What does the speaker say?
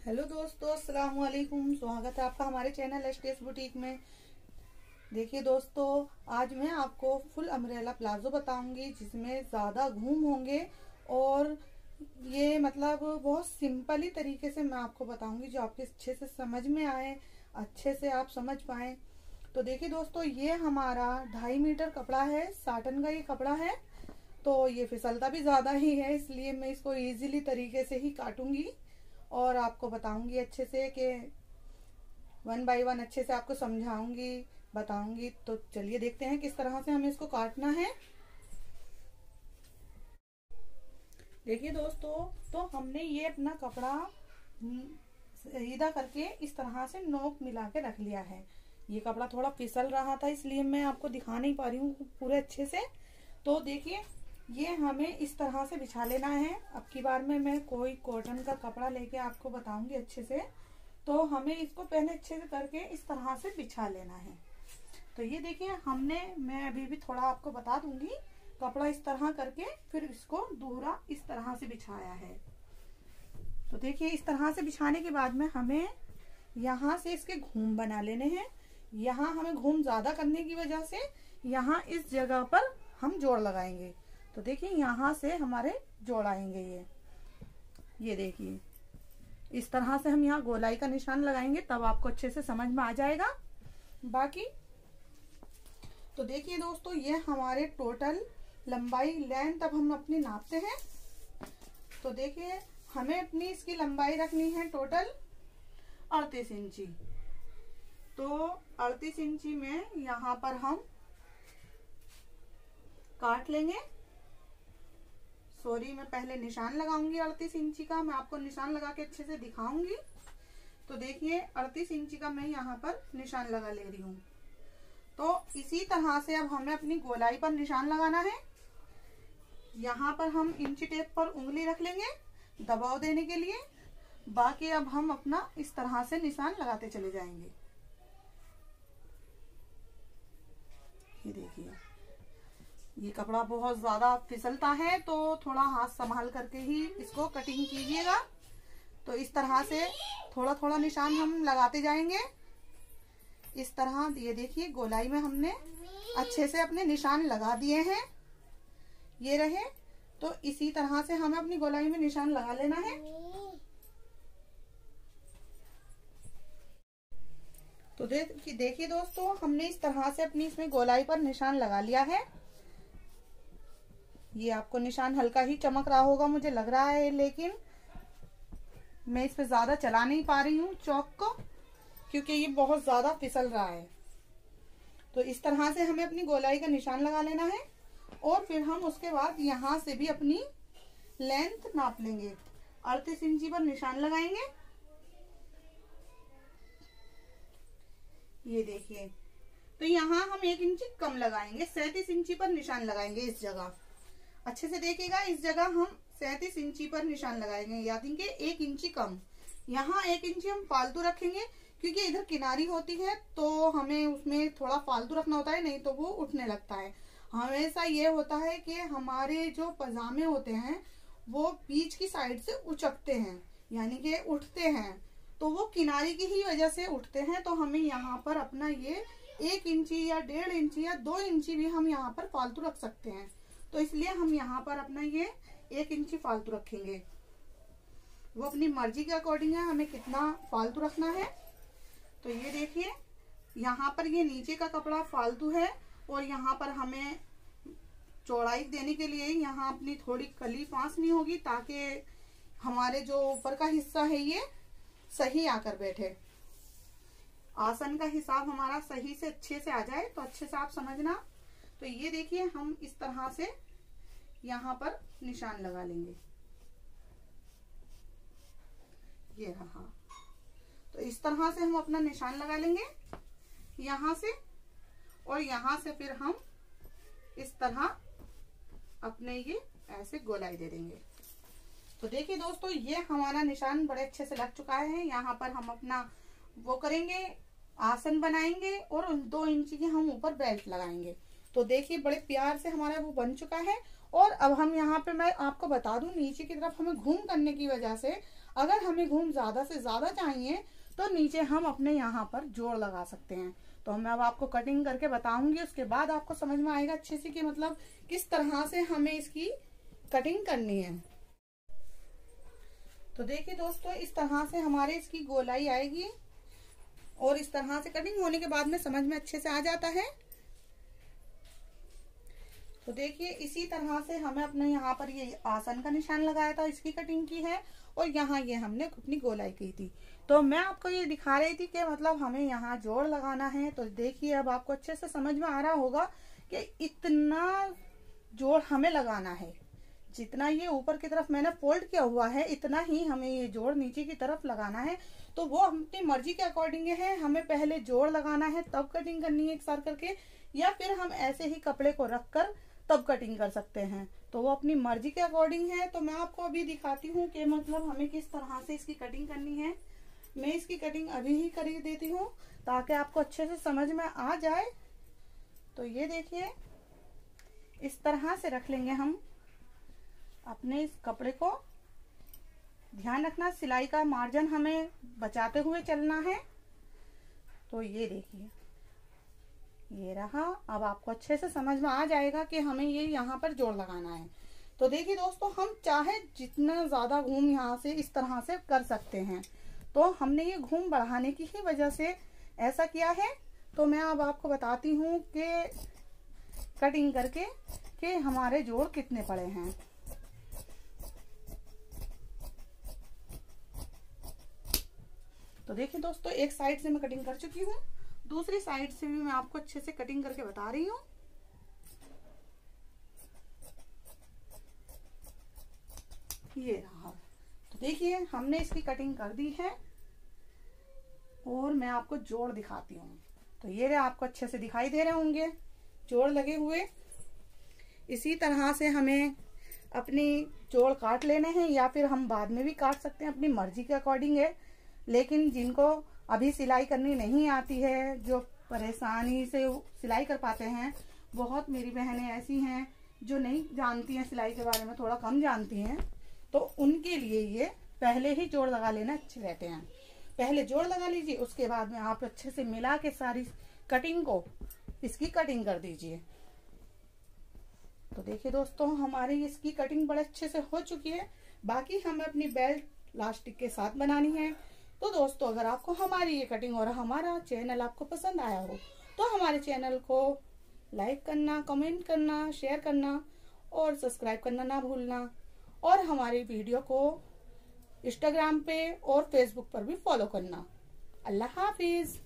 Hello दोस्तों, अस्सलाम वालेकुम। स्वागत है आपका हमारे चैनल एसटीएस बुटीक में। देखिए दोस्तों, आज मैं आपको फुल अम्ब्रेला प्लाजो बताऊंगी जिसमें ज़्यादा घूम होंगे और ये मतलब बहुत सिंपली तरीके से मैं आपको बताऊंगी जो आपके अच्छे से समझ में आए, अच्छे से आप समझ पाए। तो देखिए दोस्तों, ये हमारा 2.5 मीटर कपड़ा है, साटन का ये कपड़ा है। तो ये फिसलता भी ज़्यादा ही है, इसलिए मैं इसको इजीली तरीके से ही काटूंगी और आपको बताऊंगी अच्छे से कि 1 बाय 1 अच्छे से आपको समझाऊंगी, बताऊंगी। तो चलिए देखते हैं किस तरह से हमें इसको काटना है। देखिए दोस्तों, तो हमने ये अपना कपड़ा सीधा करके इस तरह से नोक मिला के रख लिया है। ये कपड़ा थोड़ा फिसल रहा था, इसलिए मैं आपको दिखा नहीं पा रही हूँ पूरे अच्छे से। तो देखिए, ये हमें इस तरह से बिछा लेना है। अब की बार में मैं कोई कॉटन का कपड़ा लेके आपको बताऊंगी अच्छे से। तो हमें इसको पहले अच्छे से करके इस तरह से बिछा लेना है। तो ये देखिए, मैं अभी भी थोड़ा आपको बता दूंगी। कपड़ा इस तरह करके फिर इसको दूसरा इस तरह से बिछाया है। तो देखिए, इस तरह से बिछाने के बाद में हमें यहाँ से इसके घूम बना लेने हैं। यहाँ हमें घूम ज्यादा करने की वजह से यहाँ इस जगह पर हम जोड़ लगाएंगे। तो देखिए, यहाँ से हमारे जोड़ आएंगे। ये देखिए, इस तरह से हम यहाँ गोलाई का निशान लगाएंगे, तब आपको अच्छे से समझ में आ जाएगा। बाकी तो देखिए दोस्तों, ये हमारे टोटल लंबाई लेंथ अब हम अपनी नापते हैं। तो देखिए, हमें अपनी इसकी लंबाई रखनी है टोटल 38 इंची। तो 38 इंची में यहाँ पर हम काट लेंगे। सॉरी, मैं पहले निशान लगाऊंगी 38 इंची का। मैं आपको निशान लगा के अच्छे से दिखाऊंगी। तो देखिए, 38 इंची का मैं यहाँ पर निशान लगा ले रही हूँ। तो इसी तरह से अब हमें अपनी गोलाई पर निशान लगाना है। यहाँ पर हम इंची टेप पर उंगली रख लेंगे दबाव देने के लिए। बाकी अब हम अपना इस तरह से निशान लगाते चले जाएंगे। ये देखिए, ये कपड़ा बहुत ज्यादा फिसलता है, तो थोड़ा हाथ संभाल करके ही इसको कटिंग कीजिएगा। तो इस तरह से थोड़ा थोड़ा निशान हम लगाते जाएंगे इस तरह। ये देखिए, गोलाई में हमने अच्छे से अपने निशान लगा दिए हैं, ये रहे। तो इसी तरह से हमें अपनी गोलाई में निशान लगा लेना है। तो देखिए दोस्तों, हमने इस तरह से अपनी इसमें गोलाई पर निशान लगा लिया है। ये आपको निशान हल्का ही चमक रहा होगा मुझे लग रहा है, लेकिन मैं इस पे ज्यादा चला नहीं पा रही हूँ चौक को, क्योंकि ये बहुत ज्यादा फिसल रहा है। तो इस तरह से हमें अपनी गोलाई का निशान लगा लेना है और फिर हम उसके बाद यहाँ से भी अपनी लेंथ नाप लेंगे। 38 इंची पर निशान लगाएंगे। ये देखिए, तो यहाँ हम 1 इंची कम लगाएंगे, 37 इंची पर निशान लगाएंगे। इस जगह अच्छे से देखिएगा, इस जगह हम 37 इंची पर निशान लगाएंगे। याद रखिए, 1 इंची कम। यहाँ 1 इंची हम फालतू रखेंगे, क्योंकि इधर किनारी होती है तो हमें उसमें थोड़ा फालतू रखना होता है, नहीं तो वो उठने लगता है। हमेशा ये होता है कि हमारे जो पजामे होते हैं वो बीच की साइड से उचकते हैं, यानी कि उठते हैं। तो वो किनारी की ही वजह से उठते हैं। तो हमें यहाँ पर अपना ये 1 इंची या 1.5 इंची या 2 इंची भी हम यहाँ पर फालतू रख सकते हैं। तो इसलिए हम यहाँ पर अपना ये 1 इंची फालतू रखेंगे। वो अपनी मर्जी के अकॉर्डिंग है हमें कितना फालतू रखना है। तो ये देखिए, यहाँ पर ये नीचे का कपड़ा फालतू है और यहाँ पर हमें चौड़ाई देने के लिए यहाँ अपनी थोड़ी कली फांसनी होगी, ताकि हमारे जो ऊपर का हिस्सा है ये सही आकर बैठे, आसन का हिसाब हमारा सही से अच्छे से आ जाए। तो अच्छे से आप समझना। तो ये देखिए, हम इस तरह से यहाँ पर निशान लगा लेंगे। ये रहा। तो इस तरह से हम अपना निशान लगा लेंगे यहाँ से, और यहाँ से फिर हम इस तरह अपने ये ऐसे गोलाई दे देंगे। तो देखिए दोस्तों, ये हमारा निशान बड़े अच्छे से लग चुका है। यहाँ पर हम अपना वो करेंगे, आसन बनाएंगे और 2 इंची की हम ऊपर बेल्ट लगाएंगे। तो देखिए, बड़े प्यार से हमारा वो बन चुका है। और अब हम यहाँ पे, मैं आपको बता दूं, नीचे की तरफ हमें घूम करने की वजह से अगर हमें घूम ज्यादा से ज्यादा चाहिए तो नीचे हम अपने यहाँ पर जोड़ लगा सकते हैं। तो मैं अब आपको कटिंग करके बताऊंगी, उसके बाद आपको समझ में आएगा अच्छे से कि मतलब किस तरह से हमें इसकी कटिंग करनी है। तो देखिए दोस्तों, इस तरह से हमारे इसकी गोलाई आएगी और इस तरह से कटिंग होने के बाद में समझ में अच्छे से आ जाता है। तो देखिए इसी तरह से हमें अपने यहाँ पर ये आसन का निशान लगाया था, इसकी कटिंग की है, और यहाँ ये हमने अपनी गोलाई की थी। तो मैं आपको ये दिखा रही थी कि मतलब हमें यहाँ जोड़ लगाना है। तो देखिए अब आपको अच्छे से समझ में आ रहा होगा कि इतना जोड़ हमें लगाना है, जितना ये ऊपर की तरफ मैंने फोल्ड किया हुआ है इतना ही हमें ये जोड़ नीचे की तरफ लगाना है। तो वो अपनी मर्जी के अकॉर्डिंग है, हमें पहले जोड़ लगाना है तब कटिंग करनी है एक साथ करके, या फिर हम ऐसे ही कपड़े को रखकर तब कटिंग कर सकते हैं। तो वो अपनी मर्जी के अकॉर्डिंग है। तो मैं आपको अभी दिखाती हूँ कि मतलब हमें किस तरह से इसकी कटिंग करनी है। मैं इसकी कटिंग अभी ही कर देती हूँ ताकि आपको अच्छे से समझ में आ जाए। तो ये देखिए इस तरह से रख लेंगे हम अपने इस कपड़े को। ध्यान रखना सिलाई का मार्जिन हमें बचाते हुए चलना है। तो ये देखिए ये रहा। अब आपको अच्छे से समझ में आ जाएगा कि हमें ये यहाँ पर जोड़ लगाना है। तो देखिए दोस्तों, हम चाहे जितना ज्यादा घूम यहाँ से इस तरह से कर सकते हैं। तो हमने ये घूम बढ़ाने की ही वजह से ऐसा किया है। तो मैं अब आपको बताती हूँ कि कटिंग करके कि हमारे जोड़ कितने पड़े हैं। तो देखिए दोस्तों, एक साइड से मैं कटिंग कर चुकी हूँ, दूसरी साइड से भी मैं आपको अच्छे से कटिंग करके बता रही हूँ। ये रहा। तो देखिए हमने इसकी कटिंग कर दी है और मैं आपको जोड़ दिखाती हूँ। तो ये रहे, आपको अच्छे से दिखाई दे रहे होंगे जोड़ लगे हुए। इसी तरह से हमें अपनी जोड़ काट लेने हैं, या फिर हम बाद में भी काट सकते हैं, अपनी मर्जी के अकॉर्डिंग है। लेकिन जिनको अभी सिलाई करनी नहीं आती है, जो परेशानी से सिलाई कर पाते हैं, बहुत मेरी बहनें ऐसी हैं जो नहीं जानती हैं सिलाई के बारे में, थोड़ा कम जानती हैं, तो उनके लिए ये पहले ही जोड़ लगा लेना अच्छे रहते हैं। पहले जोड़ लगा लीजिए, उसके बाद में आप अच्छे से मिला के सारी कटिंग को इसकी कटिंग कर दीजिए। तो देखिए दोस्तों, हमारी इसकी कटिंग बड़े अच्छे से हो चुकी है। बाकी हमें अपनी बेल्ट लास्टिक के साथ बनानी है। तो दोस्तों, अगर आपको हमारी ये कटिंग और हमारा चैनल आपको पसंद आया हो तो हमारे चैनल को लाइक करना, कमेंट करना, शेयर करना और सब्सक्राइब करना ना भूलना। और हमारी वीडियो को इंस्टाग्राम पे और फेसबुक पर भी फॉलो करना। अल्लाह हाफिज।